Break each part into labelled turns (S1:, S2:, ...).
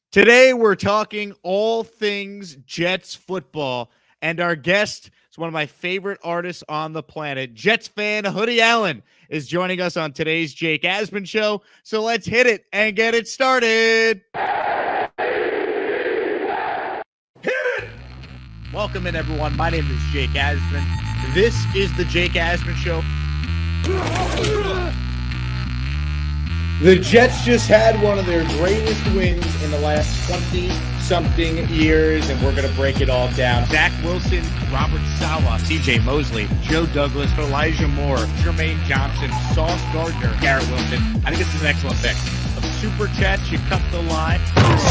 S1: Today, we're talking all things Jets football, and our guest is one of my favorite artists on the planet. Jets fan Hoodie Allen is joining us on today's Jake Asman show. So let's hit it and get it started. Hit it! Welcome in, everyone. My name is Jake Asman. This is the Jake Asman show. The Jets just had one of their greatest wins in the last 20-something years, and we're going to break it all down. Zach Wilson, Robert Saleh, C.J. Mosley, Joe Douglas, Elijah Moore, Jermaine Johnson, Sauce Gardner, Garrett Wilson. I think this is an excellent pick. A super chat, you cut the line,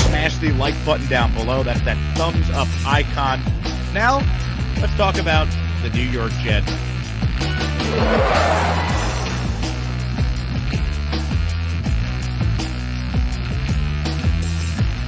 S1: smash the like button down below. That's that thumbs up icon. Now, let's talk about the New York Jets.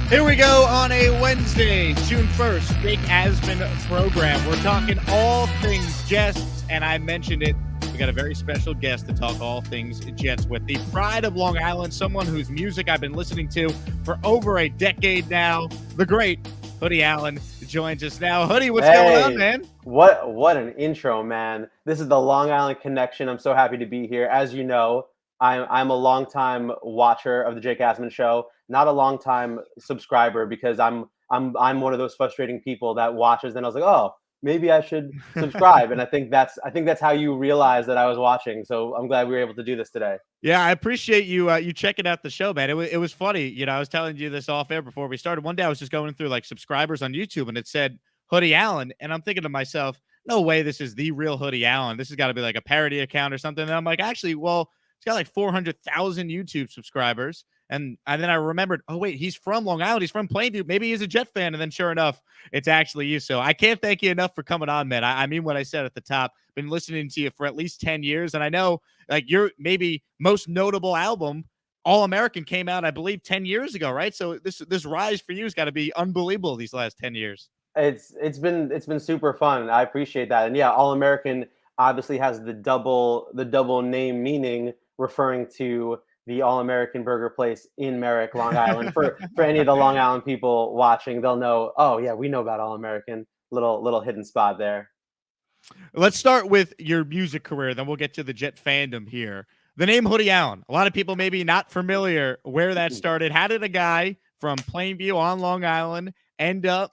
S1: Here we go on a Wednesday, June 1st, Jake Asman program. We're talking all things Jets, and I mentioned it. We got a very special guest to talk all things Jets with. The pride of Long Island, someone whose music I've been listening to for over a decade now. The great Hoodie Allen joins us now. Hoodie, what's going on, man?
S2: What an intro, man. This is the Long Island Connection. I'm so happy to be here. As you know, I'm a longtime watcher of the Jake Asman show, not a longtime subscriber, because I'm one of those frustrating people that watches and I was like, oh, maybe I should subscribe. And I think that's how you realize that I was watching. So I'm glad we were able to do this today.
S1: Yeah, I appreciate you you checking out the show, man. It was funny. You know, I was telling you this off air before we started. One day I was just going through like subscribers on YouTube and it said Hoodie Allen. And I'm thinking to myself, no way this is the real Hoodie Allen. This has got to be like a parody account or something. And I'm like, actually, well, it's got like 400,000 YouTube subscribers. And then I remembered, oh, wait, he's from Long Island. He's from Plainview. Maybe he's a Jet fan. And then sure enough, it's actually you. So I can't thank you enough for coming on, man. I mean what I said at the top. Been listening to you for at least 10 years. And I know like your maybe most notable album, All American, came out, I believe, 10 years ago, right? So this rise for you has got to be unbelievable these last 10 years.
S2: It's been super fun. I appreciate that. And yeah, All American obviously has the double name meaning, referring to the All American Burger place in Merrick, Long Island. For any of the Long Island people watching, they'll know, oh yeah, we know about All American. Little hidden spot there.
S1: Let's start with your music career, then we'll get to the Jet fandom here. The name Hoodie Allen. A lot of people maybe not familiar where that started. How did a guy from Plainview on Long Island end up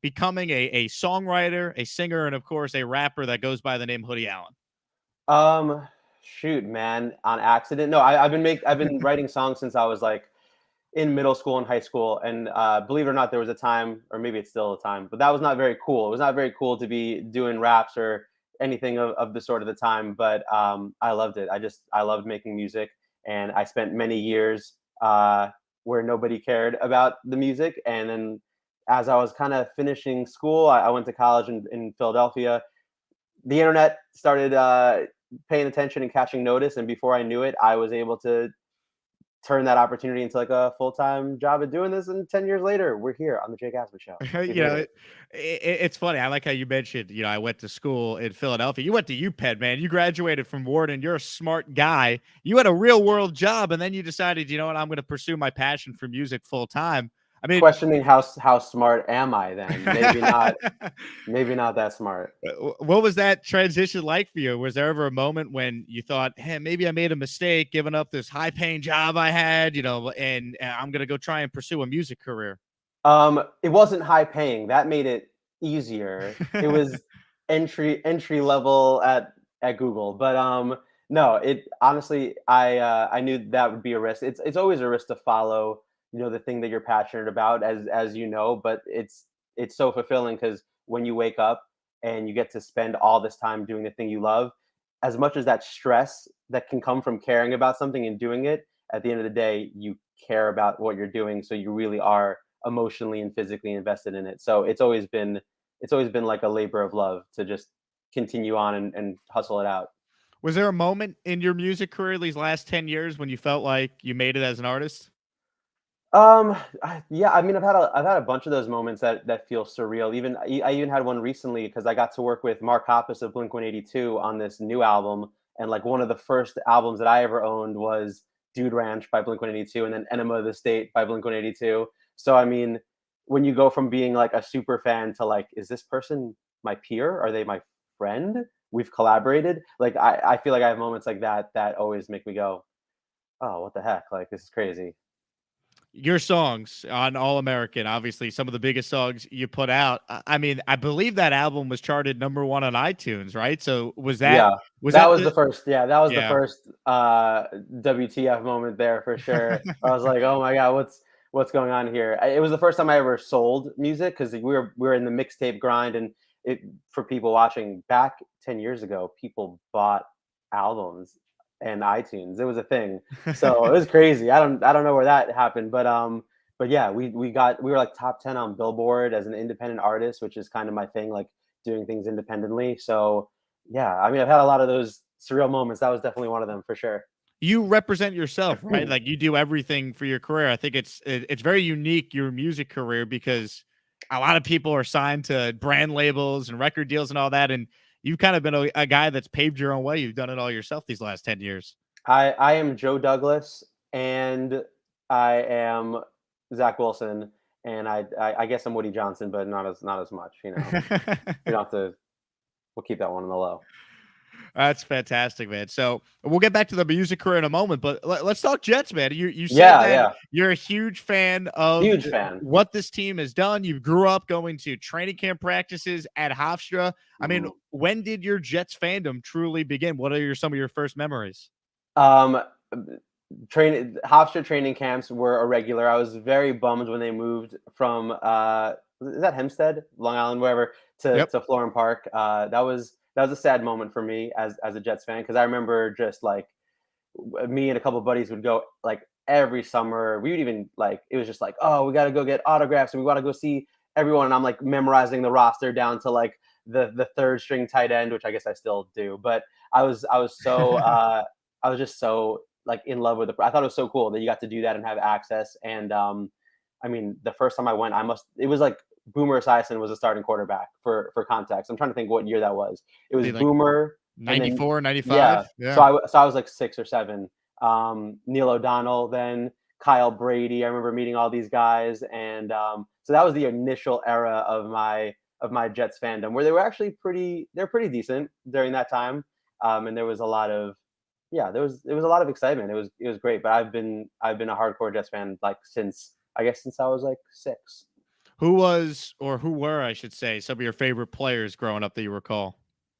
S1: becoming a songwriter, a singer, and of course a rapper that goes by the name Hoodie Allen?
S2: Shoot, man, on accident. No, I've been writing songs since I was like in middle school and high school. And believe it or not, there was a time, or maybe it's still a time, but that was not very cool. It was not very cool to be doing raps or anything of the sort of the time. But I loved it. I loved making music, and I spent many years where nobody cared about the music. And then as I was kind of finishing school, I went to college in Philadelphia. The internet started paying attention and catching notice, and before I knew it, I was able to turn that opportunity into like a full-time job of doing this. And 10 years later, we're here on the Jake Asman show.
S1: You know, it's funny. I like how you mentioned, you know, I went to school in Philadelphia. You went to UPenn, man. You graduated from Wharton. You're a smart guy. You had a real world job, and then you decided, you know what, I'm going to pursue my passion for music full time. I mean,
S2: questioning how smart am I then? Maybe not that smart.
S1: What was that transition like for you? Was there ever a moment when you thought, hey, maybe I made a mistake giving up this high paying job I had, you know, and I'm going to go try and pursue a music career?
S2: It wasn't high paying. That made it easier. It was entry level at Google. But no, it honestly, I knew that would be a risk. It's always a risk to follow, you know, the thing that you're passionate about, as you know, but it's so fulfilling, because when you wake up and you get to spend all this time doing the thing you love, as much as that stress that can come from caring about something and doing it, at the end of the day, you care about what you're doing. So you really are emotionally and physically invested in it. So it's always been like a labor of love to just continue on and hustle it out.
S1: Was there a moment in your music career these last 10 years when you felt like you made it as an artist?
S2: Yeah, I mean, I've had a bunch of those moments that feel surreal. I even had one recently, because I got to work with Mark Hoppus of Blink-182 on this new album, and like one of the first albums that I ever owned was Dude Ranch by Blink-182, and then Enema of the State by Blink-182. So I mean, when you go from being like a super fan to like, is this person my peer? Are they my friend? We've collaborated. Like I feel like I have moments like that that always make me go, oh, what the heck? Like this is crazy.
S1: Your songs on All American, obviously some of the biggest songs you put out. I mean, I believe that album was charted #1 on iTunes, right? So
S2: Yeah.
S1: was
S2: That
S1: that
S2: was
S1: the
S2: the first, yeah, that was the
S1: yeah.
S2: first WTF moment there for sure. I was like, "Oh my god, what's going on here?" It was the first time I ever sold music because we were in the mixtape grind, and it for people watching back 10 years ago, people bought albums and iTunes. It was a thing. So it was crazy. I don't know where that happened, but yeah, we were like top 10 on Billboard as an independent artist, which is kind of my thing, like doing things independently. So yeah, I mean, I've had a lot of those surreal moments. That was definitely one of them for sure.
S1: You represent yourself, right? Like you do everything for your career. I think it's very unique, your music career, because a lot of people are signed to brand labels and record deals and all that, and you've kind of been a guy that's paved your own way. You've done it all yourself these last 10 years.
S2: I am Joe Douglas, and I am Zach Wilson, and I guess I'm Woody Johnson, but not as much. You know, we don't have to. We'll keep that one on the low.
S1: That's fantastic, man. So we'll get back to the music career in a moment, but let's talk Jets, man. You said
S2: Yeah,
S1: that
S2: yeah,
S1: you're a huge fan of
S2: huge fan.
S1: what this team has done. You grew up going to training camp practices at Hofstra. I mean,
S2: Mhm.
S1: when did your Jets fandom truly begin? What are some of your first memories?
S2: Um, Hofstra training camps were irregular. I was very bummed when they moved from is that Hempstead, Long Island, wherever,
S1: Yep.
S2: to Florham Park. That was a sad moment for me as a Jets fan because I remember just like me and a couple of buddies would go like every summer. We would even like it was just like, oh, we got to go get autographs and we want to go see everyone. And I'm like memorizing the roster down to like the third string tight end, which I guess I still do. But I was just so like in love with it. I thought it was so cool that you got to do that and have access. And I mean, the first time I went, it was like Boomer Esiason was a starting quarterback for context. I'm trying to think what year that was. It was
S1: Be like
S2: Boomer, and then
S1: 94, 95.
S2: yeah. So
S1: Yeah.
S2: I was like 6 or 7. Neil O'Donnell, then Kyle Brady. I remember meeting all these guys, and so that was the initial era of my Jets fandom, where they were actually they're pretty decent during that time. And there was a lot of yeah, there was a lot of excitement. It was great. But I've been a hardcore Jets fan like since I was like 6.
S1: Who were, I should say, some of your favorite players growing up that you recall?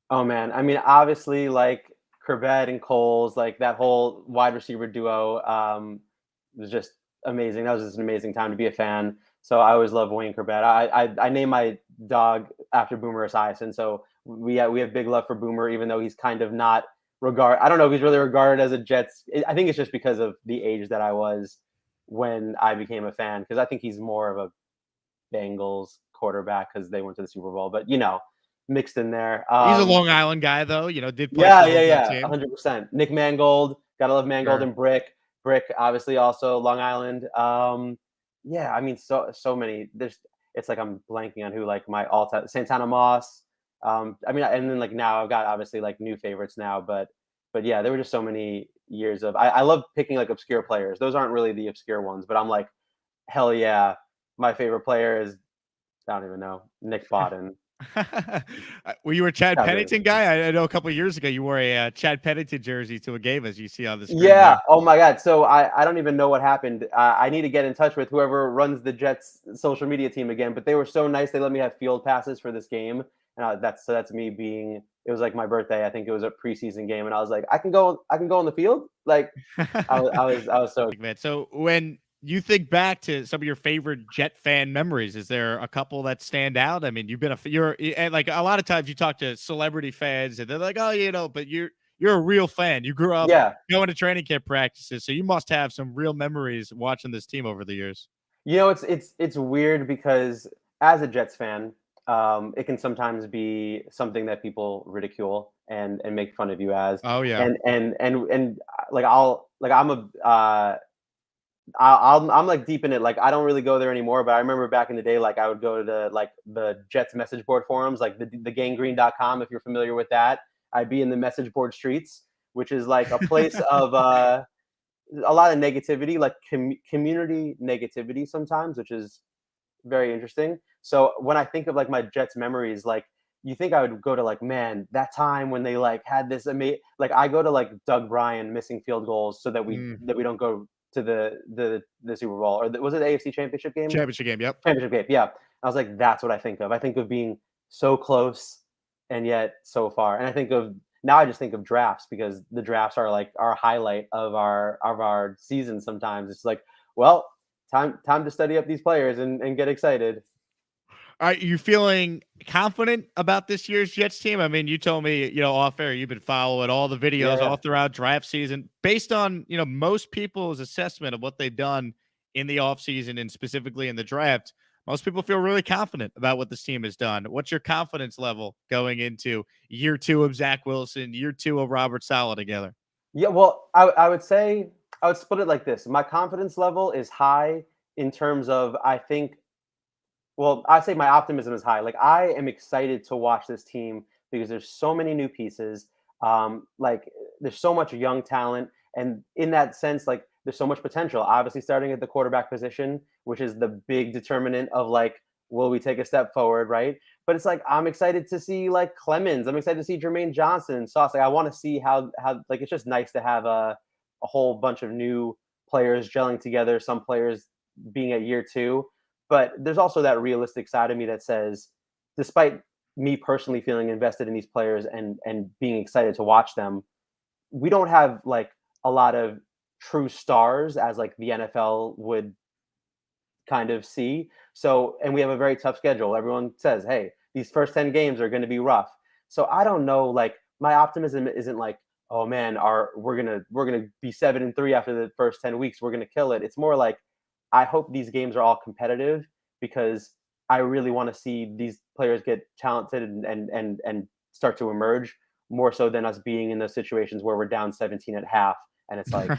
S2: Oh man, I mean, obviously, like Corbett and Coles, like that whole wide receiver duo, was just amazing. That was just an amazing time to be a fan. So I always love Wayne Corbett. I named my dog after Boomer Esiason, so we have big love for Boomer, even though he's kind of not regard. I don't know if he's really regarded as a Jets. I think it's just because of the age that I was when I became a fan, because I think he's more of a Bengals quarterback because they went to the Super Bowl. But mixed in there.
S1: He's a Long Island guy, though. Did play
S2: Yeah,
S1: for the
S2: yeah,
S1: hometown
S2: yeah,
S1: team.
S2: 100%. Nick Mangold, gotta love Mangold
S1: Sure.
S2: and Brick. Brick, obviously, also Long Island. Yeah, I mean, so many. It's like I'm blanking on who like my all-time Santana Moss. I mean, and then like now I've got obviously like new favorites now, but yeah, there were just so many years of. I love picking like obscure players. Those aren't really the obscure ones, but I'm like, hell yeah, my favorite player is I don't even know Nick Bodden.
S1: Were you a Chad
S2: Cowboys.
S1: Pennington guy? I know a couple of years ago you wore a Chad Pennington jersey to a game, as you see on the screen
S2: Yeah.
S1: there.
S2: Oh my God. So I don't even know what happened. I need to get in touch with whoever runs the Jets social media team again. But they were so nice. They let me have field passes for this game, and that's me being. It was like my birthday. I think it was a preseason game, and I was like, I can go. I can go on the field. Like I was so.
S1: Man, so when you think back to some of your favorite Jet fan memories, is there a couple that stand out? I mean, you've been and like a lot of times you talk to celebrity fans and they're like, oh, but you're a real fan. You grew up
S2: Yeah.
S1: going to training camp practices, so you must have some real memories watching this team over the years.
S2: It's weird because as a Jets fan, it can sometimes be something that people ridicule and make fun of you as,
S1: Oh yeah.
S2: and like I'm like deep in it. Like I don't really go there anymore, but I remember back in the day, like I would go to the Jets message board forums, like the gangrene.com, if you're familiar with that. I'd be in the message board streets, which is like a place of a lot of negativity, like community negativity sometimes, which is very interesting. So when I think of like my Jets memories, like you think I would go to like, man, that time when they like had this amazing, like I go to like Doug Bryan missing field goals so that
S1: Mm.
S2: we don't go to the Super Bowl, or was it the AFC Championship game?
S1: Championship game. Yep.
S2: Championship game, yeah. I was like, that's what I think of. I think of being so close and yet so far. And I think of now I just think of drafts, because the drafts are like our highlight of our season sometimes. It's like, well, time to study up these players and get excited.
S1: Are you feeling confident about this year's Jets team? I mean, you told me, off air, you've been following all the videos
S2: Yeah.
S1: all throughout draft season. Based on, most people's assessment of what they've done in the offseason and specifically in the draft, most people feel really confident about what this team has done. What's your confidence level going into year 2 of Zach Wilson, year 2 of Robert Saleh together?
S2: Yeah, well, I would say I would split it like this. My confidence level is high in terms of I think well, I say my optimism is high. Like I am excited to watch this team because there's so many new pieces. Like there's so much young talent, and in that sense, like there's so much potential. Obviously, starting at the quarterback position, which is the big determinant of like, will we take a step forward, right? But it's like I'm excited to see like Clemens. I'm excited to see Jermaine Johnson and Sauce. Like I want to see how like it's just nice to have a whole bunch of new players gelling together. Some players being at year 2, but there's also that realistic side of me that says, despite me personally feeling invested in these players and being excited to watch them, we don't have like a lot of true stars as like the NFL would kind of see. So, and we have a very tough schedule. Everyone says, hey, these first 10 games are going to be rough. So I don't know, like my optimism isn't like, oh man, we're gonna be 7-3 after the first 10 weeks. We're gonna kill it. It's more like I hope these games are all competitive, because I really want to see these players get talented and start to emerge, more so than us being in those situations where we're down 17 at half and it's like,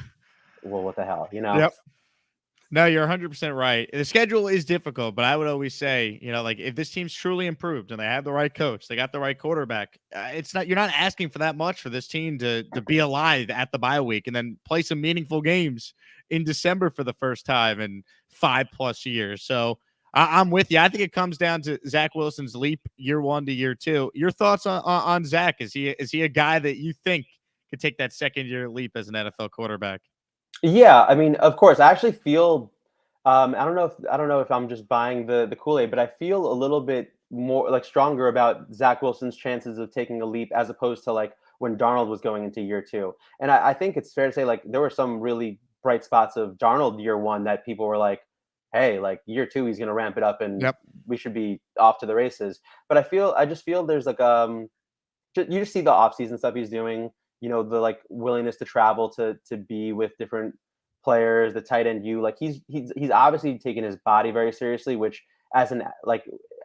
S2: well, what the hell, you know?
S1: Yep. No, you're 100% right. The schedule is difficult, but I would always say, like if this team's truly improved and they have the right coach, they got the right quarterback, you're not asking for that much for this team to be alive at the bye week and then play some meaningful games in December for the first time in 5+ years. So I'm with you. I think it comes down to Zach Wilson's leap year 1 to year 2. Your thoughts on Zach? Is he a guy that you think could take that second year leap as an NFL quarterback?
S2: Yeah, I mean, of course, I actually feel. I don't know if I'm just buying the Kool-Aid, but I feel a little bit more like stronger about Zach Wilson's chances of taking a leap as opposed to like when Darnold was going into year 2. And I think it's fair to say like there were some really bright spots of Darnold year 1 that people were like, hey, like year 2 he's going to ramp it up and
S1: Yep.
S2: we should be off to the races. But I just feel there's like you just see the off-season stuff he's doing, the like willingness to travel to be with different players, the tight end like he's obviously taking his body very seriously, which as an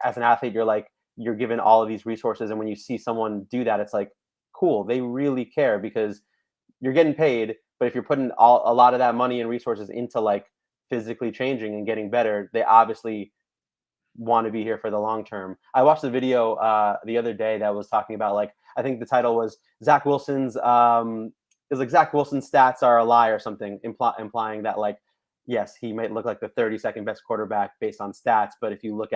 S2: as an athlete you're given all of these resources, and when you see someone do that, it's like cool, they really care, because you're getting paid, but if you're putting a lot of that money and resources into like physically changing and getting better, they obviously want to be here for the long term. I watched the video the other day that was talking about like, I think the title was Zach Wilson's is like Zach Wilson's stats are a lie or something, implying that like yes, he might look like the 32nd best quarterback based on stats, but if you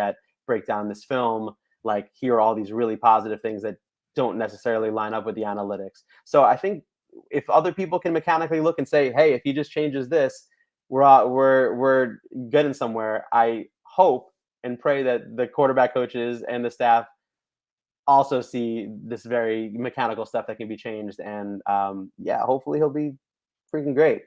S2: break down this film, like here are all these really positive things that don't necessarily line up with the analytics. So I think if other people can mechanically look and say, hey, if he just changes this, we're getting somewhere. I hope and pray that the quarterback coaches and the staff also see this very mechanical stuff that can be changed. And yeah, hopefully he'll be freaking great.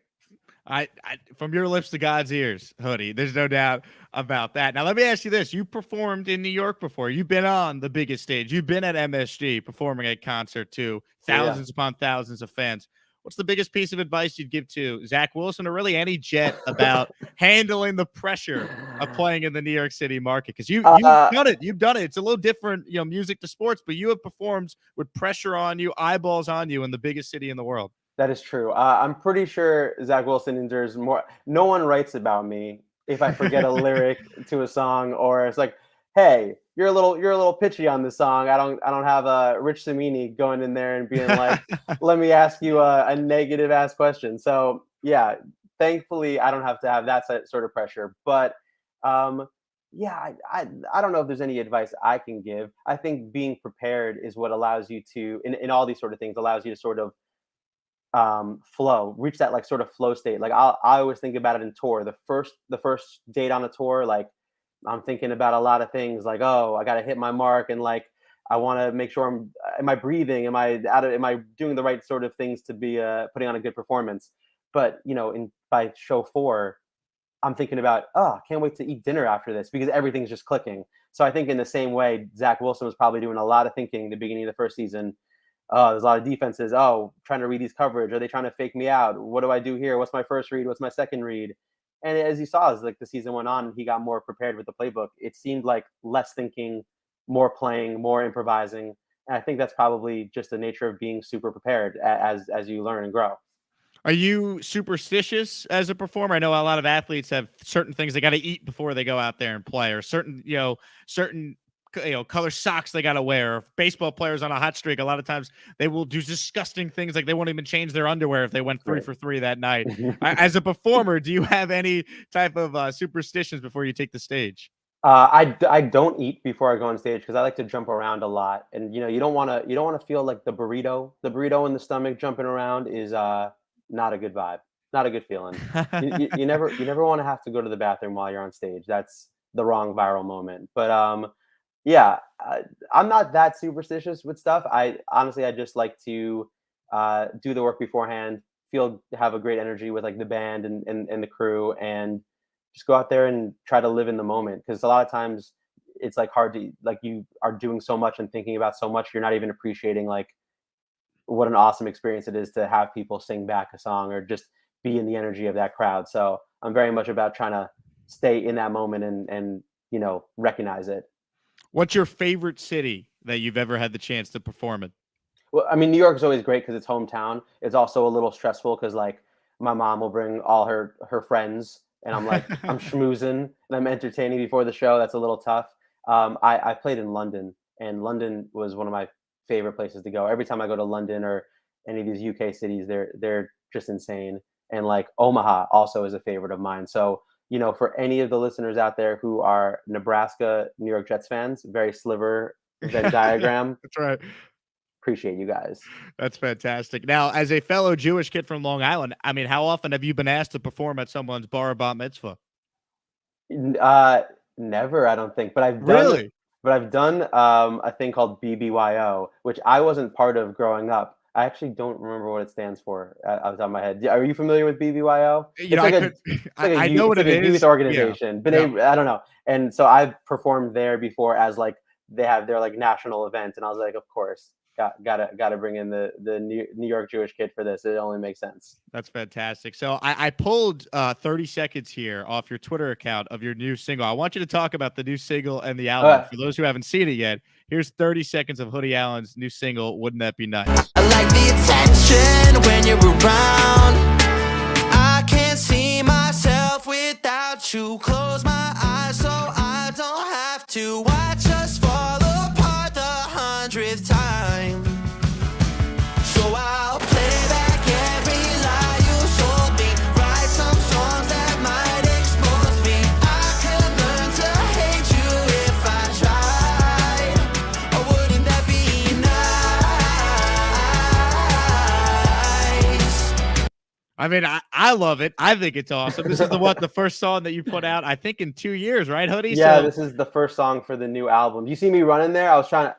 S1: From your lips to God's ears, Hoodie. There's no doubt about that. Now, let me ask you this: you performed in New York before. You've been on the biggest stage. You've been at MSG performing a concert to
S2: Yeah.
S1: thousands upon thousands of fans. What's the biggest piece of advice you'd give to Zach Wilson, or really any Jet, about handling the pressure of playing in the New York City market? Because you've done it. You've done it. It's a little different, music to sports, but you have performed with pressure on you, eyeballs on you, in the biggest city in the world.
S2: That is true. I'm pretty sure Zach Wilson endures more. No one writes about me if I forget a lyric to a song, or it's like, hey, you're a little pitchy on this song. I don't have a Rich Samini going in there and being like, let me ask you a negative ass question. So Yeah, thankfully, I don't have to have that sort of pressure. But um, yeah, I don't know if there's any advice I can give. I think being prepared is what allows you to, in all these sort of things, allows you to sort of flow, reach that like sort of flow state. Like I always think about it in tour. The first date on a tour, like I'm thinking about a lot of things like, oh, I got to hit my mark, and like I want to make sure am I breathing? Am I doing the right sort of things to be putting on a good performance? But in by show 4, I'm thinking about, oh, I can't wait to eat dinner after this because everything's just clicking. So I think in the same way, Zach Wilson was probably doing a lot of thinking the beginning of the first season. Oh, there's a lot of defenses. Oh, trying to read these coverage. Are they trying to fake me out? What do I do here? What's my first read? What's my second read? And as you saw, as like the season went on, he got more prepared with the playbook. It seemed like less thinking, more playing, more improvising. And I think that's probably just the nature of being super prepared as you learn and grow.
S1: Are you superstitious as a performer? I know a lot of athletes have certain things they got to eat before they go out there and play, or certain color socks they got to wear. If baseball players on a hot streak, a lot of times they will do disgusting things like they won't even change their underwear if they went three
S2: Right.
S1: for three that night. As a performer, do you have any type of superstitions before you take the stage?
S2: I don't eat before I go on stage because I like to jump around a lot, and you don't want to feel like the burrito in the stomach jumping around is not a good vibe, not a good feeling. You never want to have to go to the bathroom while you're on stage. That's the wrong viral moment. But yeah, I'm not that superstitious with stuff. I just like to do the work beforehand, have a great energy with like the band and the crew, and just go out there and try to live in the moment. Because a lot of times it's like hard to like you are doing so much and thinking about so much, you're not even appreciating like what an awesome experience it is to have people sing back a song or just be in the energy of that crowd. So I'm very much about trying to stay in that moment and recognize it.
S1: What's your favorite city that you've ever had the chance to perform in?
S2: Well, I mean, New York is always great because it's hometown. It's also a little stressful because like my mom will bring all her friends, and I'm schmoozing and I'm entertaining before the show. That's a little tough. I played in London, and London was one of my favorite places to go. Every time I go to London or any of these UK cities, they're just insane. And like Omaha also is a favorite of mine. So for any of the listeners out there who are Nebraska New York Jets fans, very sliver Venn diagram.
S1: That's right.
S2: Appreciate you guys.
S1: That's fantastic. Now, as a fellow Jewish kid from Long Island, I mean, how often have you been asked to perform at someone's bar or bat mitzvah?
S2: N Never, I don't think,
S1: Really?
S2: but I've done, a thing called BBYO, which I wasn't part of growing up. I actually don't remember what it stands for off the top of my head. Are you familiar with BBYO?
S1: You know, I could, I know
S2: It's
S1: what
S2: like
S1: it
S2: a youth
S1: is. Yeah.
S2: organization.
S1: Yeah.
S2: I don't know. And so I've performed there before as like they have their like national event, and I was like, of course, gotta bring in the New York Jewish kid for this. It only makes sense.
S1: That's fantastic. So I pulled 30 seconds here off your Twitter account of your new single. I want you to talk about the new single and the album.
S2: Uh,
S1: For those who haven't seen it yet, here's 30 seconds of Hoodie Allen's new single, Wouldn't That Be Nice?
S3: I like the attention when you're around. I can't see myself without you. Close my eyes so I don't have to watch us fall apart the 100th time. So I'll play back every lie you told me. Write some songs that might expose me. I could learn to hate you if I tried. Or wouldn't that be nice?
S1: I mean, I love it. I think it's awesome. This is the first song that you put out, I think, in 2 years, right, Hoodie?
S2: Yeah,
S1: So
S2: this is the first song for the new album. You see me running there? I was trying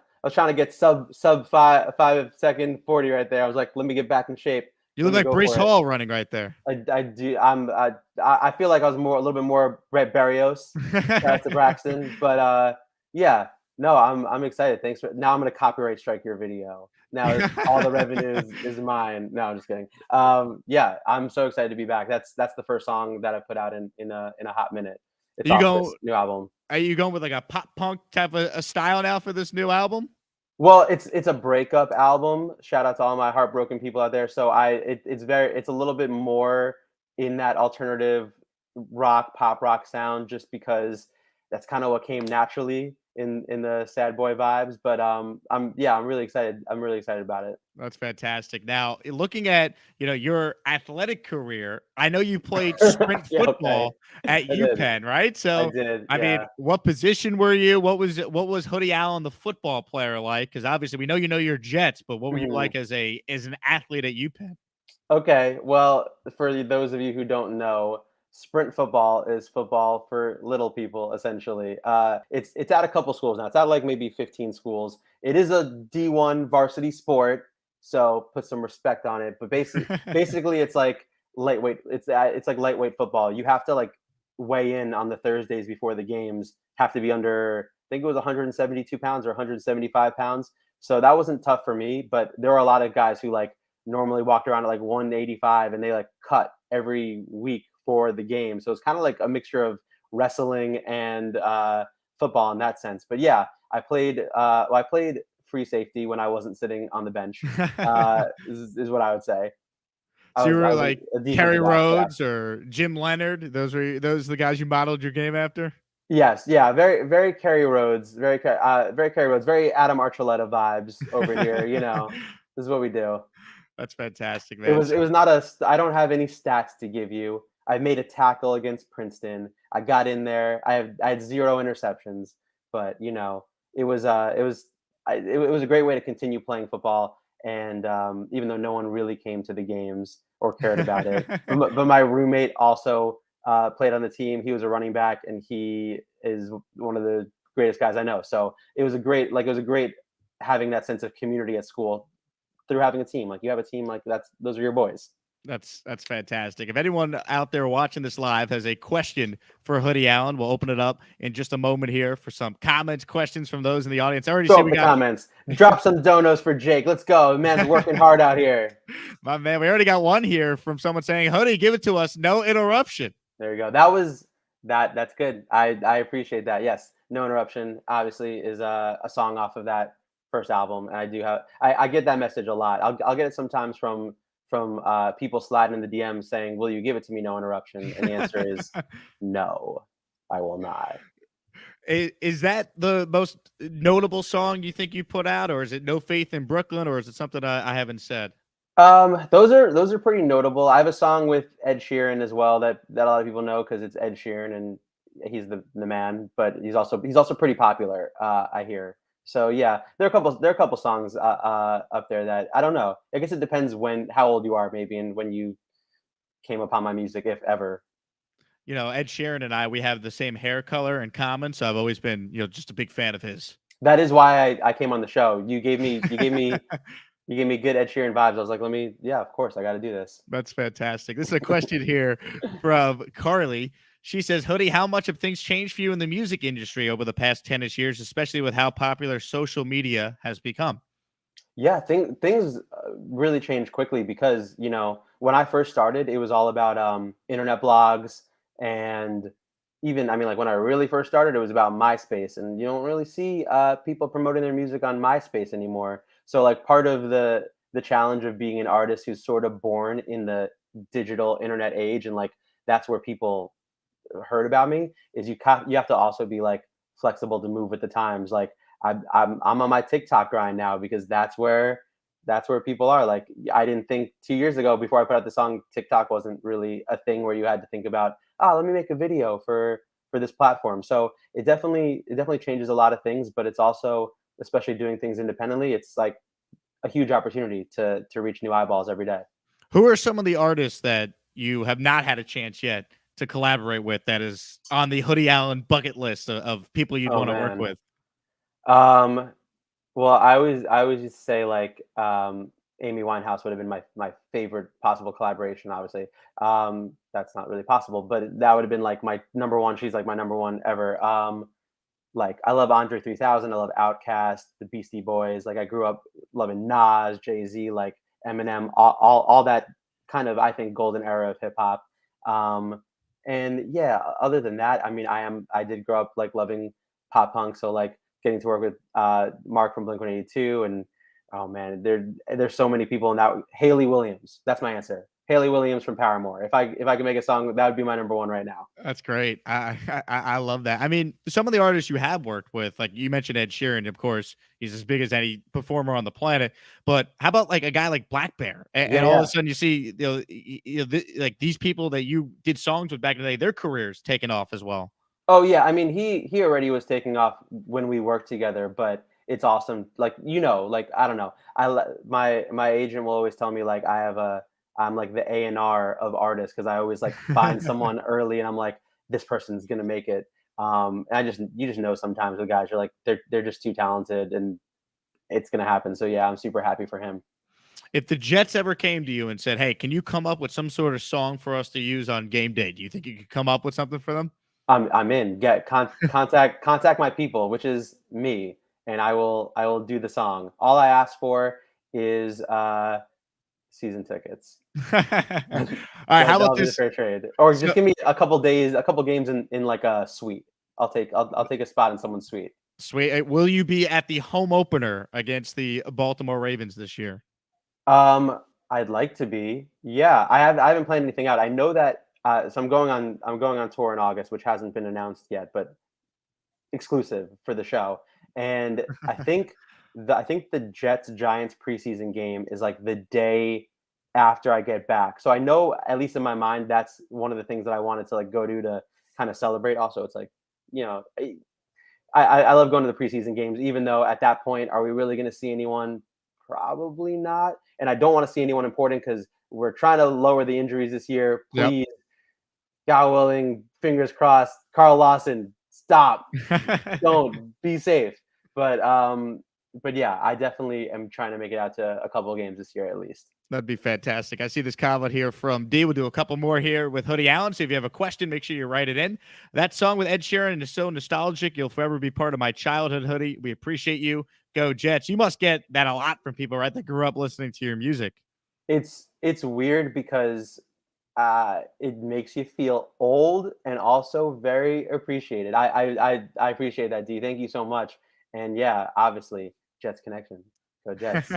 S2: to get sub 5 second 40 right there. I was like, let me get back in shape.
S1: you
S2: Let
S1: look
S2: me
S1: like
S2: go
S1: Brees
S2: for it.
S1: Hall running right there.
S2: I do. I feel like I was a little bit more Brett Berrios. Shout out to Braxton, but yeah, no, I'm excited. Thanks for now. I'm gonna copyright strike your video. Now all the revenue is mine. No, I'm just kidding. Yeah, I'm so excited to be back. That's the first song that I put out in a hot minute. It's
S1: you
S2: off this
S1: go
S2: new album.
S1: Are you going with like a pop punk type of a style now for this new album?
S2: Well, it's a breakup album. Shout out to all my heartbroken people out there. So it's a little bit more in that alternative rock, pop rock sound, just because that's kind of what came naturally in the sad boy vibes. But I'm really excited. I'm really excited about it.
S1: That's fantastic. Now, looking at, your athletic career, I know you played sprint
S2: Yeah, okay.
S1: football at
S2: I did.
S1: UPenn, right?
S2: I
S1: So,
S2: did.
S1: I mean,
S2: Yeah.
S1: what position were you? What was Hoodie Allen, the football player, like? Because obviously we know your Jets, but what were you
S2: Mhm.
S1: like as an athlete at UPenn?
S2: Okay, well, for those of you who don't know, sprint football is football for little people, essentially. It's at a couple schools now. It's at like maybe 15 schools. It is a D1 varsity sport, so put some respect on it. But basically, it's like lightweight. It's like lightweight football. You have to like weigh in on the Thursdays before the games. Have to be under, I think it was 172 pounds or 175 pounds. So that wasn't tough for me. But there were a lot of guys who like normally walked around at like 185 and they like cut every week for the game. So it's kind of like a mixture of wrestling and football in that sense. But yeah, I played free safety when I wasn't sitting on the bench. Is what I would say.
S1: So you
S2: I
S1: were
S2: was
S1: like
S2: a
S1: Kerry
S2: defensive back. Yeah.
S1: Rhodes or Jim Leonard. Those the guys you modeled your game after?
S2: Yes, yeah, very, very Kerry Rhodes, very Kerry Rhodes, very Adam Archuleta vibes over here. This is what we do.
S1: That's fantastic,
S2: It
S1: man.
S2: was it was not I don't have any stats to give you. I made a tackle against Princeton. I got in there. I had 0 interceptions, but it was a great way to continue playing football. And even though no one really came to the games or cared about it, but my roommate also played on the team. He was a running back, and he is one of the greatest guys I know. So it was a great having that sense of community at school through having a team. Like you have a team, like those are your boys.
S1: That's fantastic. If anyone out there watching this live has a question for Hoodie Allen, we'll open it up in just a moment here for some comments, questions from those in the audience. I already
S2: Throw
S1: see
S2: up
S1: we
S2: the
S1: got
S2: comments. Drop some donos for Jake. Let's go. The man's working hard out here.
S1: my man. We already got one here from someone saying, "Hoodie, give it to us. No interruption."
S2: There you go. That was that's good. I appreciate that. Yes. No Interruption obviously is a song off of that first album. And I get that message a lot. I'll get it sometimes from people sliding in the DMs saying, "Will you give it to me, No Interruption?" And the answer is no, I will not.
S1: Is that the most notable song you think you put out, or is it No Faith in Brooklyn, or is it something I haven't said?
S2: Those are pretty notable. I have a song with Ed Sheeran as well that a lot of people know because it's Ed Sheeran and he's the man. But he's also pretty popular. I hear. So yeah, there are a couple songs up there that I don't know. I guess it depends how old you are maybe and when you came upon my music, if ever.
S1: Ed Sheeran and we have the same hair color in common, so I've always been, just a big fan of his.
S2: That is why I came on the show. You gave me good Ed Sheeran vibes. I was like, yeah, of course, I got to do this.
S1: That's fantastic. This is a question here from Carly. She says, Hoodie, how much have things changed for you in the music industry over the past 10ish years, especially with how popular social media has become?
S2: Yeah, things really changed quickly because when I first started, it was all about internet blogs and even I mean like when I really first started, it was about MySpace, and you don't really see people promoting their music on MySpace anymore. So like part of the challenge of being an artist who's sort of born in the digital internet age, and like that's where people heard about me, is you have to also be like flexible to move with the times. Like I'm on my TikTok grind now because that's where people are. Like I didn't think 2 years ago before I put out the song, TikTok wasn't really a thing where you had to think about, oh, let me make a video for this platform. So it definitely changes a lot of things, but it's also, especially doing things independently, it's like a huge opportunity to reach new eyeballs every day.
S1: Who are some of the artists that you have not had a chance yet to collaborate with that is on the Hoodie Allen bucket list of people you'd
S2: Oh
S1: want to work
S2: man.
S1: with?
S2: Um, well, I always used to say like Amy Winehouse would have been my favorite possible collaboration. Obviously, that's not really possible, but that would have been like my number one. She's like my number one ever. Like I love Andre 3000. I love Outkast, the Beastie Boys. Like I grew up loving Nas, Jay-Z, like Eminem, all that kind of, I think, golden era of hip hop. Um, and yeah, other than that, I mean, I did grow up like loving pop punk. So like getting to work with Mark from Blink 182, and oh man, there's so many people in that. Haley Williams, that's my answer. Haley Williams from Paramore. If I could make a song, that would be my number one right now.
S1: That's great. I love that. I mean, some of the artists you have worked with, like you mentioned Ed Sheeran, of course, he's as big as any performer on the planet. But how about like a guy like Black Bear? And all of a sudden you see, like these people that you did songs with back in the day, their careers taking off as well.
S2: Oh yeah, I mean he already was taking off when we worked together, but it's awesome. Like like I don't know. My agent will always tell me like I'm like the A&R of artists because I always like find someone early and I'm like this person's gonna make it. And you just know sometimes with guys you're like they're just too talented and it's gonna happen. So yeah, I'm super happy for him.
S1: If the Jets ever came to you and said, "Hey, can you come up with some sort of song for us to use on game day?" Do you think you could come up with something for them?
S2: I'm in. Contact my people, which is me, and I will do the song. All I ask for is season tickets.
S1: All right, how about
S2: That'll be the
S1: this?
S2: fair trade, or
S1: So,
S2: just give me a couple days, a couple games in like a suite. I'll take a spot in someone's suite.
S1: sweet. Will you be at the home opener against the Baltimore Ravens this year?
S2: I'd like to be. Yeah, I haven't planned anything out. I know that so I'm going on tour in August, which hasn't been announced yet, but exclusive for the show. And I think the Jets Giants preseason game is like the day after I get back. So I know at least in my mind that's one of the things that I wanted to like go to kind of celebrate. Also, it's like you know I love going to the preseason games, even though at that point, are we really going to see anyone? Probably not. And I don't want to see anyone important because we're trying to lower the injuries this year.
S1: Yep.
S2: Please, God willing, fingers crossed. Carl Lawson, stop. Don't be safe. But yeah, I definitely am trying to make it out to a couple of games this year at least.
S1: That'd be fantastic. I see this comment here from D. We'll do a couple more here with Hoodie Allen. So if you have a question, make sure you write it in. That song with Ed Sheeran is so nostalgic. You'll forever be part of my childhood, Hoodie. We appreciate you. Go Jets. You must get that a lot from people, right? That grew up listening to your music.
S2: It's weird because it makes you feel old and also very appreciated. I appreciate that, D. Thank you so much. And yeah, obviously, Jets connection. Go Jets.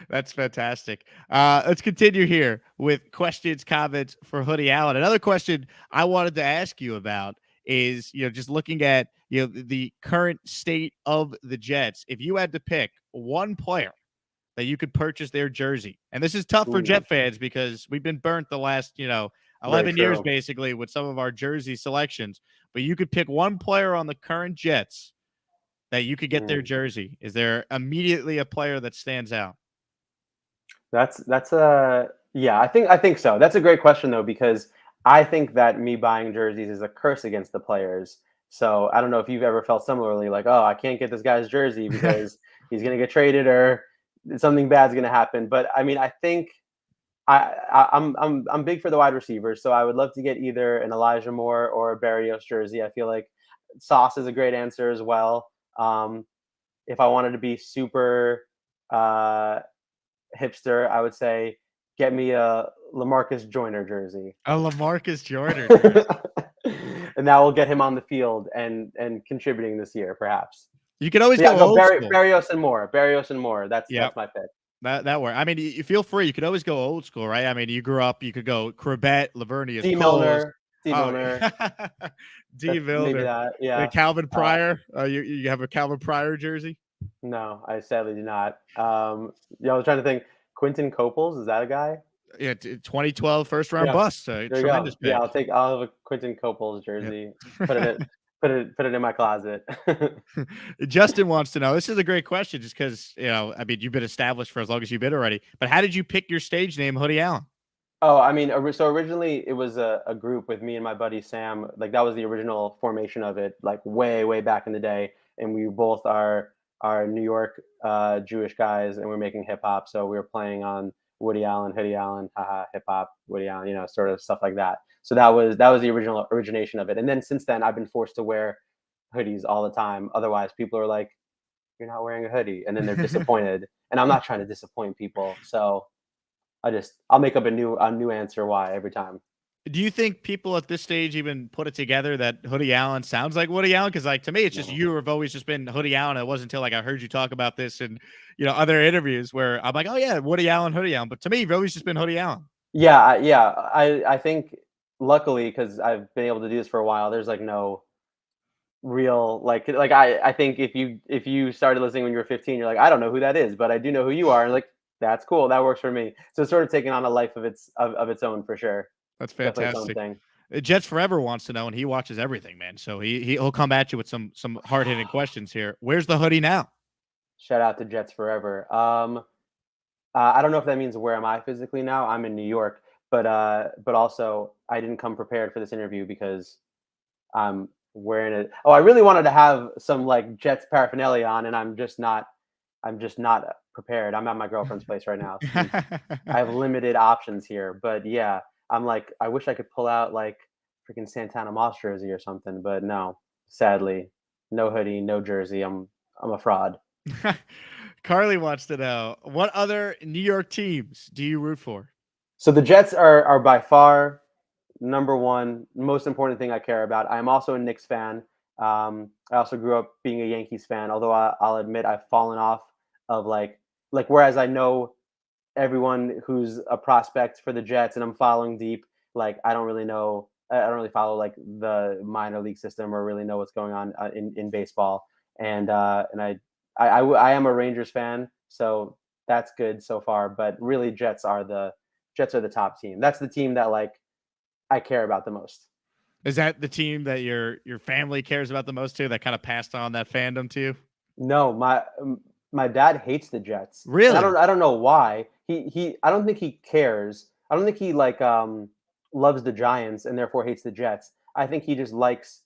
S1: That's fantastic. Let's continue here with questions, comments for Hoodie Allen. Another question I wanted to ask you about is, just looking at, the current state of the Jets. If you had to pick one player that you could purchase their jersey, and this is tough for
S2: Ooh,
S1: Jet fans because we've been burnt the last,
S2: very
S1: 11 years
S2: true.
S1: basically with some of our jersey selections, but you could pick one player on the current Jets that you could get their
S2: Mm.
S1: jersey. Is there immediately a player that stands out?
S2: That's a yeah. I think so. That's a great question though because I think that me buying jerseys is a curse against the players. So I don't know if you've ever felt similarly, like, oh, I can't get this guy's jersey because he's gonna get traded or something bad's gonna happen. But I mean, I think I'm big for the wide receivers, so I would love to get either an Elijah Moore or a Barrios jersey. I feel like Sauce is a great answer as well. If I wanted to be super hipster, I would say get me a LaMarcus Joyner jersey.
S1: A LaMarcus Jordan jersey.
S2: And that will get him on the field and contributing this year, perhaps.
S1: You could always
S2: Yeah,
S1: go
S2: no,
S1: old school.
S2: Barrios and more. Barrios and more. That's my pick.
S1: That work. I mean, you feel free. You could always go old school, right? I mean, you grew up. You could go Corbett, Lavernius,
S2: D
S1: Coles.
S2: Milner. D
S1: Oh,
S2: Milner.
S1: D.
S2: Maybe
S1: Milner.
S2: that. Yeah.
S1: Calvin Pryor. You have a Calvin Pryor jersey?
S2: No, I sadly do not. Yeah, I was trying to think. Quentin Copels, is that a guy?
S1: Yeah, 2012 first round
S2: Yeah.
S1: bust.
S2: There you go.
S1: Tremendous pick.
S2: Yeah, I'll have a Quentin Copels jersey. Put it in my closet.
S1: Justin wants to know. This is a great question, just because I mean, you've been established for as long as you've been already. But how did you pick your stage name, Hoodie Allen?
S2: Oh, I mean, so originally it was a group with me and my buddy Sam. Like that was the original formation of it, like way back in the day. And we both are New York Jewish guys, and we're making hip hop. So we were playing on Woody Allen, Hoodie Allen, haha, hip hop, Woody Allen, sort of stuff like that. So that was the origination of it. And then since then, I've been forced to wear hoodies all the time. Otherwise, people are like, "You're not wearing a hoodie," and then they're disappointed. And I'm not trying to disappoint people, so I'll make up a new answer why every time.
S1: Do you think people at this stage even put it together that Hoodie Allen sounds like Woody Allen? Because, like, to me, it's just you have always just been Hoodie Allen. It wasn't until like I heard you talk about this in other interviews where I'm like, oh yeah, Woody Allen, Hoodie Allen. But to me, you've always just been Hoodie Allen.
S2: I think luckily because I've been able to do this for a while. There's like no real I think if you started listening when you were 15, you're like, I don't know who that is, but I do know who you are. And like, that's cool. That works for me. So it's sort of taking on a life of its own for sure.
S1: That's
S2: Definitely its own
S1: fantastic.
S2: thing.
S1: Jets Forever wants to know, and he watches everything, man. So he'll come at you with some hard hitting questions here. Where's the hoodie now?
S2: Shout out to Jets Forever. I don't know if that means where am I physically now. I'm in New York, but also I didn't come prepared for this interview because I'm wearing it. Oh, I really wanted to have some like Jets paraphernalia on, and I'm just not. I'm just not prepared. I'm at my girlfriend's place right now. So I have limited options here, but yeah, I'm like, I wish I could pull out like freaking Santana Moss jersey or something, but no, sadly, no hoodie, no jersey. I'm a fraud.
S1: Carly wants to know, what other New York teams do you root for?
S2: So the Jets are by far number one, most important thing I care about. I'm also a Knicks fan. I also grew up being a Yankees fan, although I'll admit I've fallen off of whereas I know everyone who's a prospect for the Jets and I'm following deep, like I don't really know. I don't really follow like the minor league system or really know what's going on in baseball. And I am a Rangers fan, so that's good so far. But really, Jets are the top team. That's the team that like I care about the most.
S1: Is that the team that your family cares about the most too? That kind of passed on that fandom to you?
S2: No, my dad hates the Jets. And
S1: Really?
S2: I don't know why. He I don't think he cares. I don't think he loves the Giants and therefore hates the Jets. I think he just likes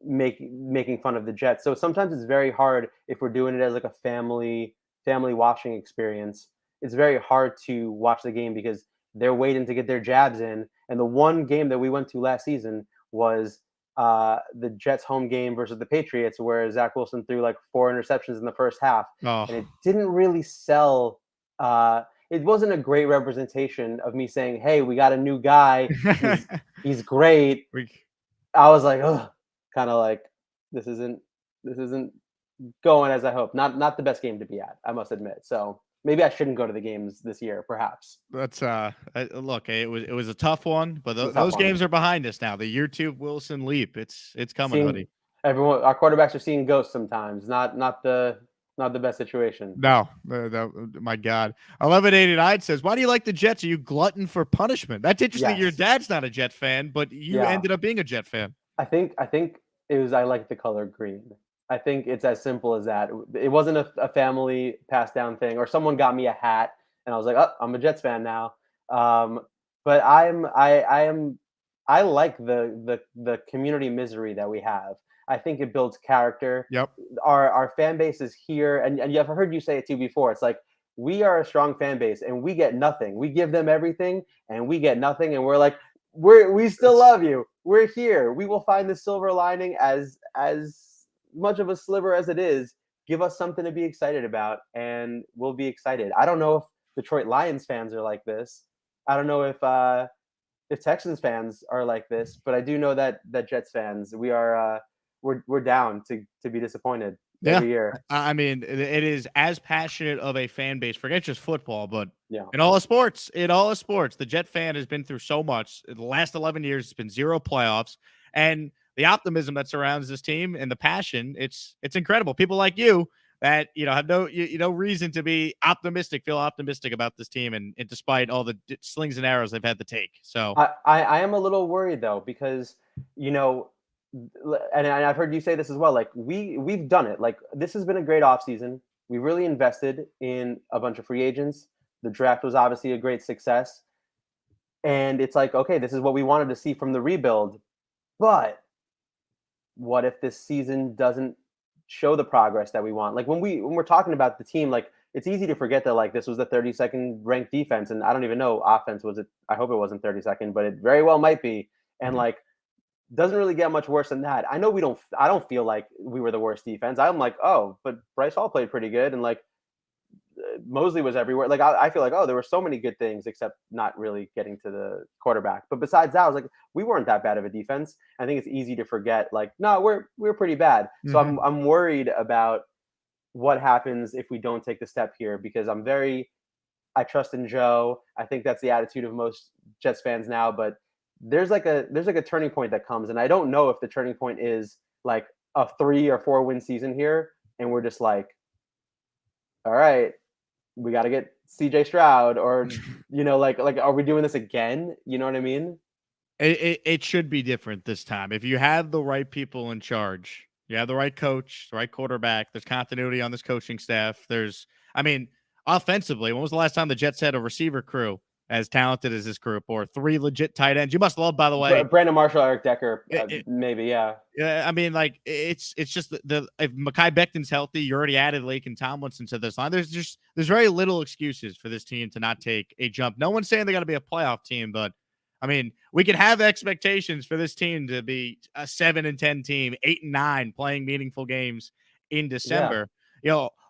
S2: making fun of the Jets. So sometimes it's very hard if we're doing it as like a family watching experience. It's very hard to watch the game because they're waiting to get their jabs in. And the one game that we went to last season was the Jets home game versus the Patriots, where Zach Wilson threw like 4 interceptions in the first half, and it
S1: Oh.
S2: didn't really sell. It wasn't a great representation of me saying, "Hey, we got a new guy. He's great."
S1: We
S2: I was like, "Oh, kind of like this isn't going as I hope." Not the best game to be at, I must admit. So maybe I shouldn't go to the games this year, perhaps.
S1: That's look, it was a tough one, but
S2: It's a tough
S1: those
S2: one.
S1: games are behind us now. The year two Wilson leap, it's coming,
S2: Seeing
S1: hoodie.
S2: everyone, our quarterbacks are seeing ghosts sometimes. Not the best situation.
S1: No, my God. 1189 says, why do you like the Jets? Are you glutton for punishment? That's interesting. Your
S2: Yes.
S1: dad's not a Jet fan, but you
S2: Yeah.
S1: ended up being a Jet fan.
S2: I think it was I like the color green. I think it's as simple as that. It wasn't a family passed down thing, or someone got me a hat, and I was like, "Oh, I'm a Jets fan now." Um, but I like the community misery that we have. I think it builds character.
S1: Yep.
S2: Our fan base is here, and I've heard you say it too before. It's like we are a strong fan base, and we get nothing. We give them everything, and we get nothing, and we're like, we still
S1: It's
S2: love you. We're here. We will find the silver lining as much of a sliver as it is. Give us something to be excited about, and we'll be excited. I don't know if Detroit Lions fans are like this. I don't know if Texans fans are like this, but I do know that Jets fans, we're down to be disappointed
S1: Yeah.
S2: every year.
S1: I mean, it is as passionate of a fan base, forget just football, but
S2: Yeah.
S1: in all of sports, the Jet fan has been through so much. The last 11 years, it's been 0 playoffs, and the optimism that surrounds this team and the passion, it's incredible. People like you that, have no reason to be optimistic, feel optimistic about this team, and despite all the slings and arrows they've had to take. So,
S2: I am a little worried though because you know and I've heard you say this as well. Like we've done it. Like this has been a great offseason. We really invested in a bunch of free agents. The draft was obviously a great success. And it's like, okay, this is what we wanted to see from the rebuild. But what if this season doesn't show the progress that we want? Like when we're talking about the team, like it's easy to forget that like this was the 32nd ranked defense, and I don't even know offense was it. I hope it wasn't 32nd, but it very well might be. And
S1: mhm.
S2: like doesn't really get much worse than that. I know we don't. I don't feel like we were the worst defense. I'm like, oh, but Bryce Hall played pretty good, and like Mosley was everywhere. Like I feel like, oh, there were so many good things, except not really getting to the quarterback. But besides that, I was like, we weren't that bad of a defense. I think it's easy to forget. Like, no, we're pretty bad. So
S1: Mhm.
S2: I'm worried about what happens if we don't take the step here because I'm very I trust in Joe. I think that's the attitude of most Jets fans now. But there's like a turning point that comes, and I don't know if the turning point is like a 3 or 4 win season here, and we're just like, all right, we got to get CJ Stroud, or like are we doing this again? You know what I mean?
S1: It should be different this time. If you have the right people in charge, you have the right coach, the right quarterback, there's continuity on this coaching staff. I mean, offensively, when was the last time the Jets had a receiver crew as talented as this group, or 3 legit tight ends? You must love, by the way,
S2: Brandon Marshall, Eric Decker,
S1: it,
S2: maybe, yeah.
S1: Yeah, I mean, like it's just the if Mekhi Becton's healthy, you already added Laken Tomlinson to this line. There's very little excuses for this team to not take a jump. No one's saying they got to be a playoff team, but I mean, we can have expectations for this team to be a 7-10 team, 8-9, playing meaningful games in December.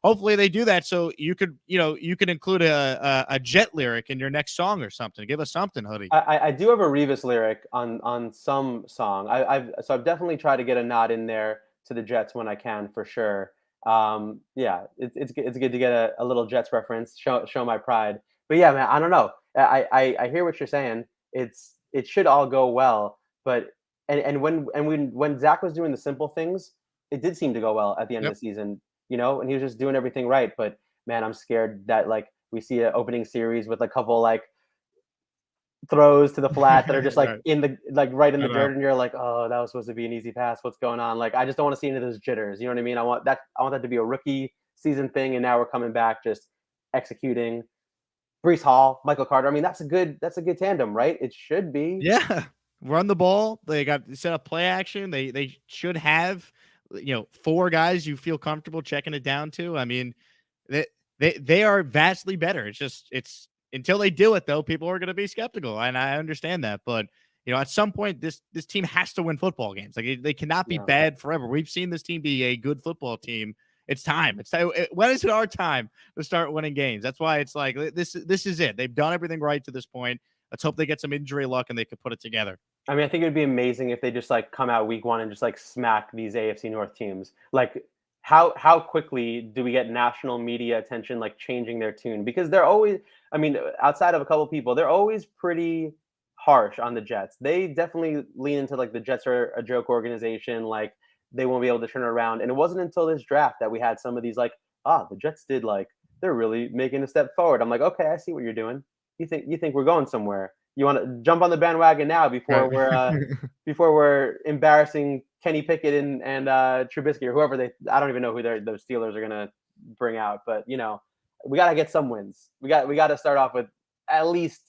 S1: Hopefully they do that. So you could include a Jet lyric in your next song or something. Give us something, Hoodie.
S2: I do have a Revis lyric on some song. I've definitely tried to get a nod in there to the Jets when I can, for sure. It's good to get a little Jets reference, show my pride. But yeah, man, I don't know. I hear what you're saying. It should all go well, but when Zach was doing the simple things, it did seem to go well at the end of the season, and he was just doing everything right. But man, I'm scared that like we see an opening series with a couple like throws to the flat that are just like
S1: right.
S2: in the right in the dirt, and you're like, oh, that was supposed to be an easy pass. What's going on? Like, I just don't want to see any of those jitters. You know what I mean? I want that to be a rookie season thing, and now we're coming back just executing. Breece Hall, Michael Carter. I mean, that's a good tandem, right? It should be.
S1: Yeah. Run the ball. They got set up play action. They should have, 4 guys you feel comfortable checking it down to. I mean, they are vastly better. It's until they do it, though, people are going to be skeptical, and I understand that. But at some point, this team has to win football games. Like, they cannot be bad forever. We've seen this team be a good football team. It's time. When is it our time to start winning games? That's why it's like this is it. They've done everything right to this point. Let's hope they get some injury luck and they can put it together.
S2: I mean, I think it would be amazing if they just like come out week 1 and just like smack these AFC North teams. Like, how quickly do we get national media attention like changing their tune? Because they're always, I mean, outside of a couple people, they're always pretty harsh on the Jets. They definitely lean into like the Jets are a joke organization, like they won't be able to turn it around. And it wasn't until this draft that we had some of these like, the Jets did like, they're really making a step forward. I'm like, okay, I see what you're doing. You think we're going somewhere. You want to jump on the bandwagon now before we're embarrassing Kenny Pickett and Trubisky or whoever I don't even know who those Steelers are gonna bring out, but we gotta get some wins. We got to start off with at least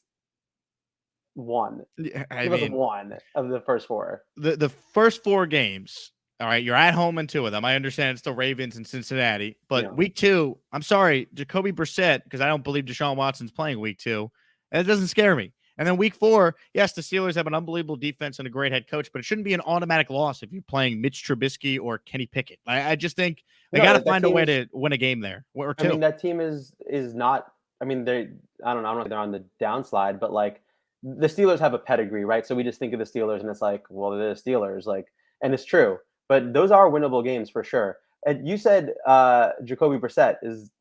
S2: one.
S1: Yeah,
S2: Give us one of the first 4.
S1: The first 4 games. All right, you're at home in 2 of them. I understand it's the Ravens and Cincinnati, but week 2, I'm sorry, Jacoby Brissett, because I don't believe Deshaun Watson's playing week 2. That doesn't scare me. And then week 4, yes, the Steelers have an unbelievable defense and a great head coach, but it shouldn't be an automatic loss if you're playing Mitch Trubisky or Kenny Pickett. I just think they got to find a way to win a game there or 2.
S2: I mean, that team is not. I mean, I don't know if they're on the downslide, but like the Steelers have a pedigree, right? So we just think of the Steelers, and it's like, well, they're the Steelers, like, and it's true. But those are winnable games for sure. And you said Jacoby Brissett.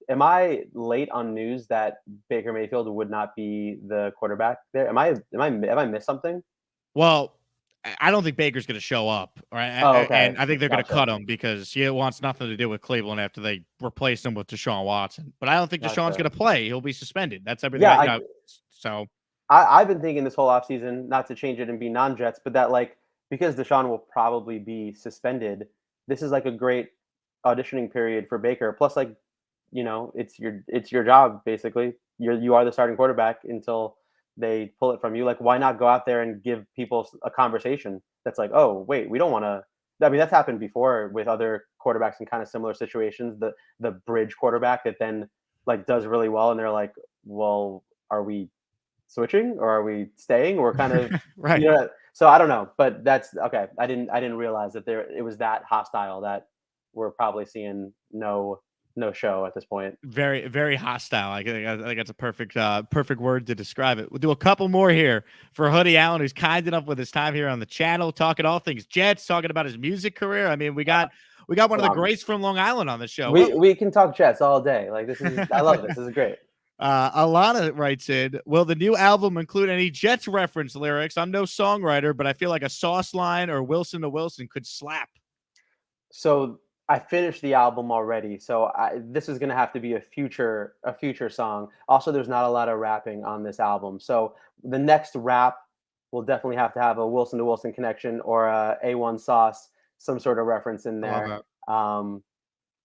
S2: Am I late on news that Baker Mayfield would not be the quarterback there? Have I missed something?
S1: Well, I don't think Baker's going to show up, right?
S2: Oh, okay.
S1: And I think they're going to cut him because he wants nothing to do with Cleveland after they replace him with Deshaun Watson. But I don't think Deshaun's going to play. He'll be suspended. That's everything.
S2: Yeah,
S1: so
S2: I've been thinking this whole offseason, not to change it and be non-Jets, but that like because Deshaun will probably be suspended, this is like a great auditioning period for Baker. Plus, like, it's your job basically. You are the starting quarterback until they pull it from you. Like, why not go out there and give people a conversation that's like, oh wait, we don't want to. I mean, that's happened before with other quarterbacks in kind of similar situations. The bridge quarterback that then like does really well, and they're like, well, are we switching or are we staying? We're kind of
S1: right.
S2: So I don't know, but that's okay. I didn't realize that it was that hostile that we're probably seeing no show at this point.
S1: Very, very hostile. I think that's a perfect word to describe it. We'll do a couple more here for Hoodie Allen, who's kind enough with his time here on the channel, talking all things Jets, talking about his music career. I mean, we got one of the greats from Long Island on the show.
S2: We can talk Jets all day. Like, this is I love this. This is great.
S1: Alana writes in, will the new album include any Jets reference lyrics? I'm no songwriter, but I feel like a Sauce line or Wilson to Wilson could slap.
S2: So I finished the album already, so this is gonna have to be a future song. Also, there's not a lot of rapping on this album, so the next rap will definitely have to have a Wilson to Wilson connection or a A1 Sauce, some sort of reference in
S1: I love
S2: there.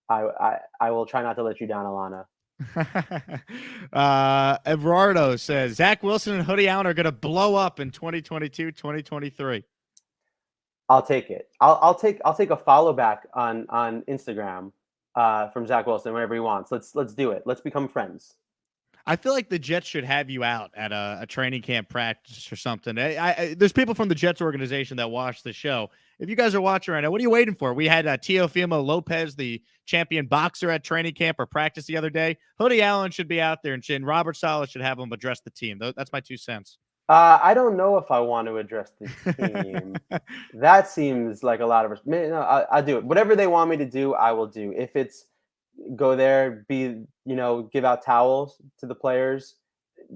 S1: that.
S2: I will try not to let you down, Alana.
S1: Everardo says Zach Wilson and Hoodie Allen are going to blow up in 2022, 2023.
S2: I'll take it. I'll take a follow back on Instagram from Zach Wilson whenever he wants. Let's do it. Let's become friends.
S1: I feel like the Jets should have you out at a training camp practice or something. There's people from the Jets organization that watch the show. If you guys are watching right now, what are you waiting for? We had Teofimo Lopez, the champion boxer, at training camp or practice the other day. Hoodie Allen should be out there, and Robert Saleh should have him address the team. That's my 2 cents.
S2: I don't know if I want to address the team. That seems like a lot of. No, I'll do it. Whatever they want me to do, I will do. If it's go there, give out towels to the players,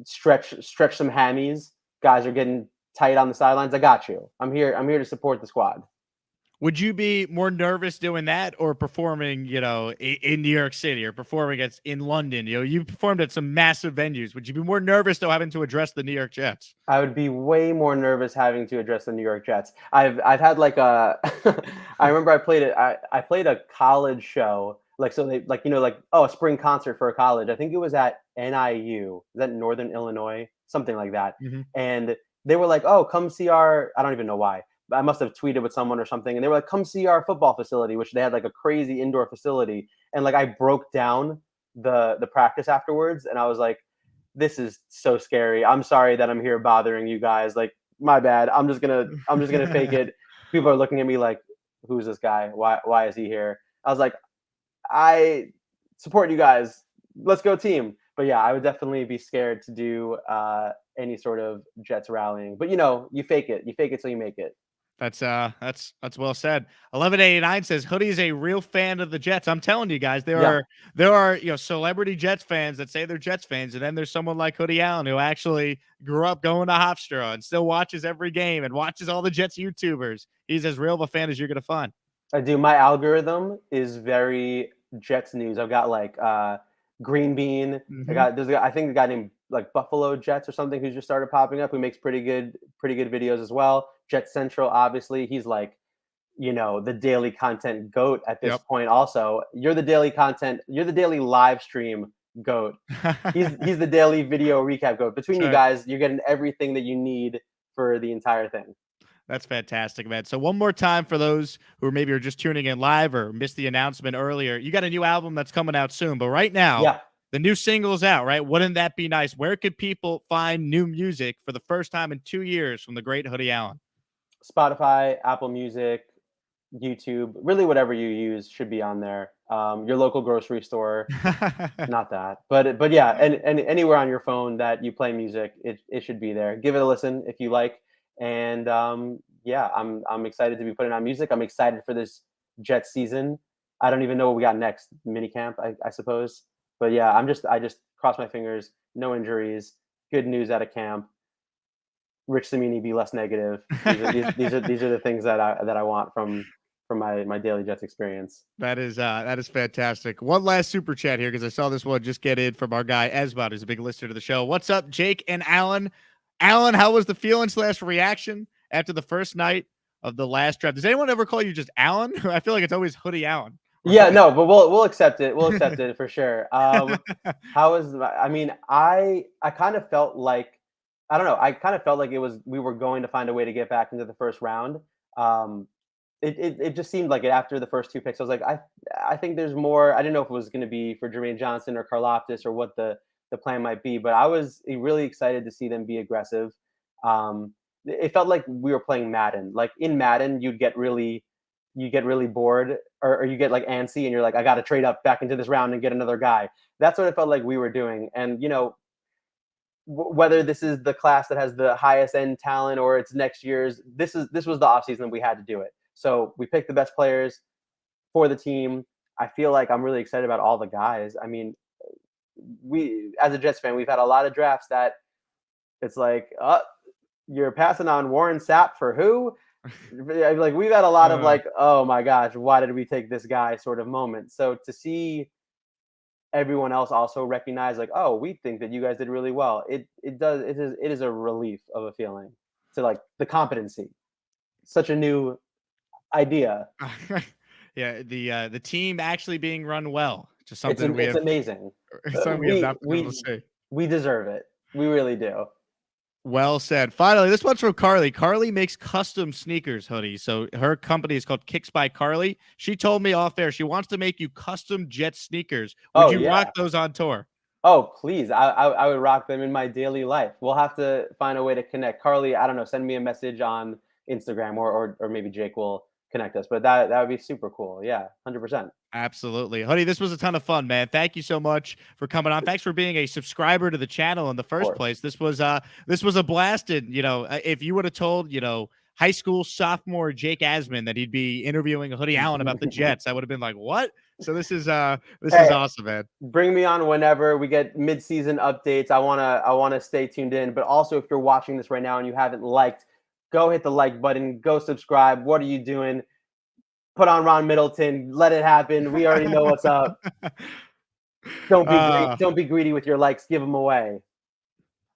S2: stretch some hammies. Guys are getting tight on the sidelines. I got you. I'm here to support the squad.
S1: Would you be more nervous doing that or performing, in New York City or performing in London? You performed at some massive venues. Would you be more nervous though having to address the New York Jets?
S2: I would be way more nervous having to address the New York Jets. I've had like a I remember I played a college show. A spring concert for a college. I think it was at NIU. Is that Northern Illinois? Something like that.
S1: Mm-hmm.
S2: And they were like, "Oh, come see our," I don't even know why. I must have tweeted with someone or something. And they were like, "Come see our football facility," which they had like a crazy indoor facility. And like I broke down the practice afterwards and I was like, "This is so scary. I'm sorry that I'm here bothering you guys. Like, my bad. I'm just gonna fake it." People are looking at me like, "Who's this guy? Why is he here?" I was like, I support you guys. Let's go team. But yeah, I would definitely be scared to do any sort of Jets rallying. But you fake it. You fake it till you make it.
S1: That's well said. 1189 says Hoodie is a real fan of the Jets. I'm telling you guys, there are celebrity Jets fans that say they're Jets fans, and then there's someone like Hoodie Allen who actually grew up going to Hofstra and still watches every game and watches all the Jets YouTubers. He's as real of a fan as you're gonna find.
S2: I do. My algorithm is very Jets news. I've got like Green Bean.
S1: Mm-hmm.
S2: I think a guy named like Buffalo Jets or something who's just started popping up who makes pretty good videos as well. Jet Central, obviously, he's like, the daily content goat at this point. Also, you're the daily live stream goat. He's the daily video recap goat. Between you guys, you're getting everything that you need for the entire thing.
S1: That's fantastic, man. So one more time for those who maybe are just tuning in live or missed the announcement earlier, you got a new album that's coming out soon. But right now, the new single's out, right? Wouldn't that be nice? Where could people find new music for the first time in 2 years from the great Hoodie Allen?
S2: Spotify, Apple Music, YouTube, really whatever you use should be on there. Your local grocery store, not that, but yeah, and anywhere on your phone that you play music, it should be there. Give it a listen if you like. And I'm excited to be putting on music. I'm excited for this Jets season. I don't even know what we got next. Minicamp, I suppose. But yeah, I just cross my fingers. No injuries. Good news out of camp. Rich Cimini be less negative. These are the things that I want from my daily Jets experience.
S1: That is fantastic. One last super chat here because I saw this one just get in from our guy Esbot, who's a big listener to the show. What's up, Jake and Allen? Allen, how was the feeling/reaction after the first night of the last draft? Does anyone ever call you just Allen? I feel like it's always Hoodie Allen.
S2: Right? Yeah, no, but we'll accept it. We'll accept it for sure. How was? I mean, I kind of felt like, I don't know. I kind of felt like we were going to find a way to get back into the first round. It just seemed like it after the first 2 picks. I was like, I think there's more. I didn't know if it was going to be for Jermaine Johnson or Karlaftis or what the plan might be, but I was really excited to see them be aggressive. It felt like we were playing Madden. Like in Madden, you get really bored or you get like antsy and you're like, I got to trade up back into this round and get another guy. That's what it felt like we were doing. And, whether this is the class that has the highest end talent or it's next year's, this was the offseason we had to do it. So we picked the best players for the team. I feel like I'm really excited about all the guys. I mean, we as a Jets fan, we've had a lot of drafts that it's like, you're passing on Warren Sapp for who? Like we've had a lot of like, oh my gosh, why did we take this guy sort of moment. So to see everyone else also recognize like, oh, we think that you guys did really well. It is a relief of a feeling to like the competency. Such a new idea.
S1: Yeah, the team actually being run well. Just something
S2: It's amazing.
S1: something we have not been able to see.
S2: We deserve it. We really do.
S1: Well said. Finally, this one's from Carly. Carly makes custom sneakers, Hoodie. So her company is called Kicks by Carly. She told me off air she wants to make you custom Jet sneakers. Would you rock those on tour?
S2: Oh, please. I would rock them in my daily life. We'll have to find a way to connect. Carly, I don't know, send me a message on Instagram or maybe Jake will connect us. But that would be super cool. Yeah, 100%.
S1: Absolutely. Hoodie, this was a ton of fun, man. Thank you so much for coming on. Thanks for being a subscriber to the channel in the first place. This was a blast. And, if you would have told, high school sophomore Jake Asman that he'd be interviewing Hoodie Allen about the Jets, I would have been like, what? So this is awesome, man.
S2: Bring me on whenever we get mid-season updates. I wanna stay tuned in. But also, if you're watching this right now and you haven't liked, go hit the like button, go subscribe. What are you doing? Put on Ron Middleton. Let it happen. We already know what's up. Don't be greedy with your likes. Give them away.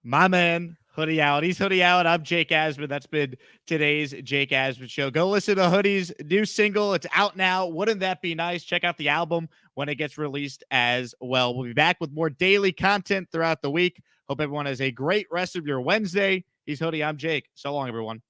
S1: My man, Hoodie Allen. He's Hoodie Allen. I'm Jake Asman. That's been today's Jake Asman Show. Go listen to Hoodie's new single. It's out now. Wouldn't that be nice? Check out the album when it gets released as well. We'll be back with more daily content throughout the week. Hope everyone has a great rest of your Wednesday. He's Hoodie. I'm Jake. So long, everyone.